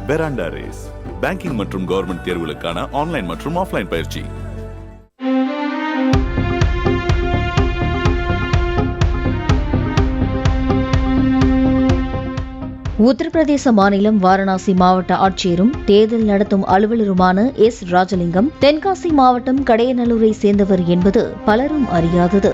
பெராண்டா race banking மற்றும் government தேர்வுகளுக்கான online மற்றும் ஆஃப்லைன் பயிற்சி. உத்தரப்பிரதேச மாநிலம் வாரணாசி மாவட்ட ஆட்சியரும் தேர்தல் நடத்தும் அலுவலருமான எஸ். ராஜலிங்கம் தென்காசி மாவட்டம் கடையநல்லூரை சேர்ந்தவர் என்பது பலரும் அறியாதது.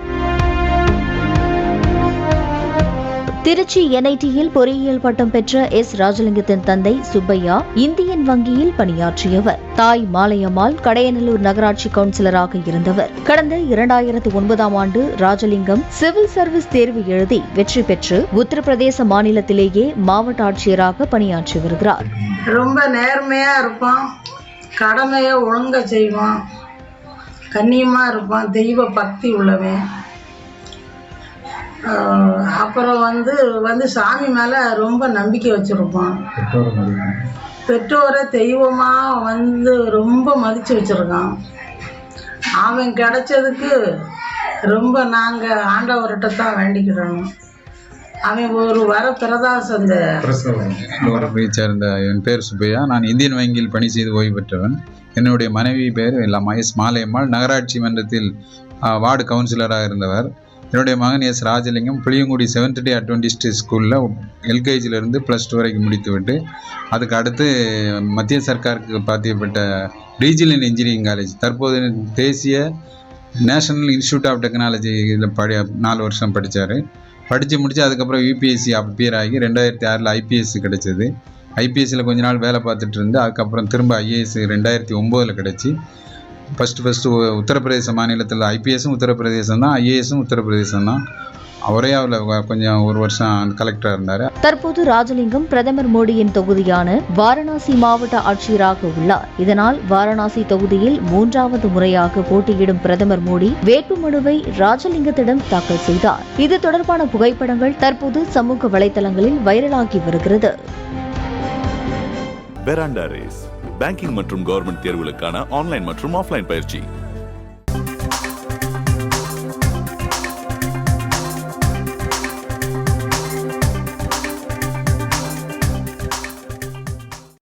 திருச்சி NITயில் பொறியியல் பட்டம் பெற்ற எஸ். ராஜலிங்கத்தின் தந்தை சுப்பையா இந்தியன் வங்கியில் பணியாற்றியவர். தாய் மாலையம்மாள் கடையநல்லூர் நகராட்சி கவுன்சிலராக இருந்தவர். கடந்த 2009ஆம் ஆண்டு ராஜலிங்கம் சிவில் சர்வீஸ் தேர்வு எழுதி வெற்றி பெற்று உத்தரப்பிரதேச மாநிலத்திலேயே மாவட்ட ஆட்சியராக பணியாற்றி வருகிறார். ரொம்ப நேர்மையா இருப்பான், கடமையை ஒழுங்கா செய்வான், கண்ணியமா இருப்பான், தெய்வ பக்தி உள்ளவன். அப்புறம் வந்து சாமி மேலே ரொம்ப நம்பிக்கை வச்சுருப்பான். பெற்றோரை தெய்வமாக ரொம்ப மதித்து வச்சுருக்கான். அவன் கிடைச்சதுக்கு ரொம்ப நாங்கள் ஆண்டவர்கிட்ட தான் வேண்டிக்கிடணும். அவன் ஒரு வர பிரதாசம். சேர்ந்த என் பேர் சுப்பையா. நான் இந்தியன் வங்கியில் பணி செய்து ஓய்வு பெற்றவன். என்னுடைய மனைவி பேர் எஸ். மாலையம்மாள். நகராட்சி மன்றத்தில் வார்டு கவுன்சிலராக இருந்தவர். என்னுடைய மகன் S. Rajalingam Puliyangudi 7th Day Adventist ஸ்கூலில் LKGயிலிருந்து +2 வரைக்கும் முடித்துவிட்டு அதுக்கு அடுத்து மத்திய சர்க்காருக்கு பாத்தியப்பட்ட ரீஜனல் இன்ஜினியரிங் காலேஜ், தற்போது தேசிய நேஷனல் இன்ஸ்டியூட் ஆஃப் டெக்னாலஜி இதில் 4 வருஷம் படித்தார். படித்து முடித்து அதுக்கப்புறம் UPSC அப்பியர் ஆகி 2006 IPS கிடைச்சது. IPSசில் கொஞ்ச நாள் வேலை பார்த்துட்டு இருந்து அதுக்கப்புறம் திரும்ப IAS 2009 கிடச்சி ஃபஸ்ட்டு உத்தரப்பிரதேச மாநிலத்தில் IPSம் உத்தரப்பிரதேசம் தான், IASம் உத்தரப்பிரதேசம் தான். அவரே அவளை கொஞ்சம் 1 வருஷம் கலெக்டராக இருந்தார். தற்போது ராஜலிங்கம் பிரதமர் மோடியின் தொகுதியான வாரணாசி மாவட்ட ஆட்சியராக உள்ளார். இதனால் வாரணாசி தொகுதியில் 3வது முறையாக போட்டியிடும் பிரதமர் மோடி வேட்புமனுவை ராஜலிங்கத்திடம் தாக்கல் செய்தார். இது தொடர்பான புகைப்படங்கள் தற்போது சமூக வலைதளங்களில் வைரலாகி வருகிறது. பெராண்டா ரேஸ் பேங்கிங் மற்றும் கவர்மெண்ட் தேர்வுகளுக்கான ஆன்லைன் மற்றும் ஆஃப்லைன் பயிற்சி.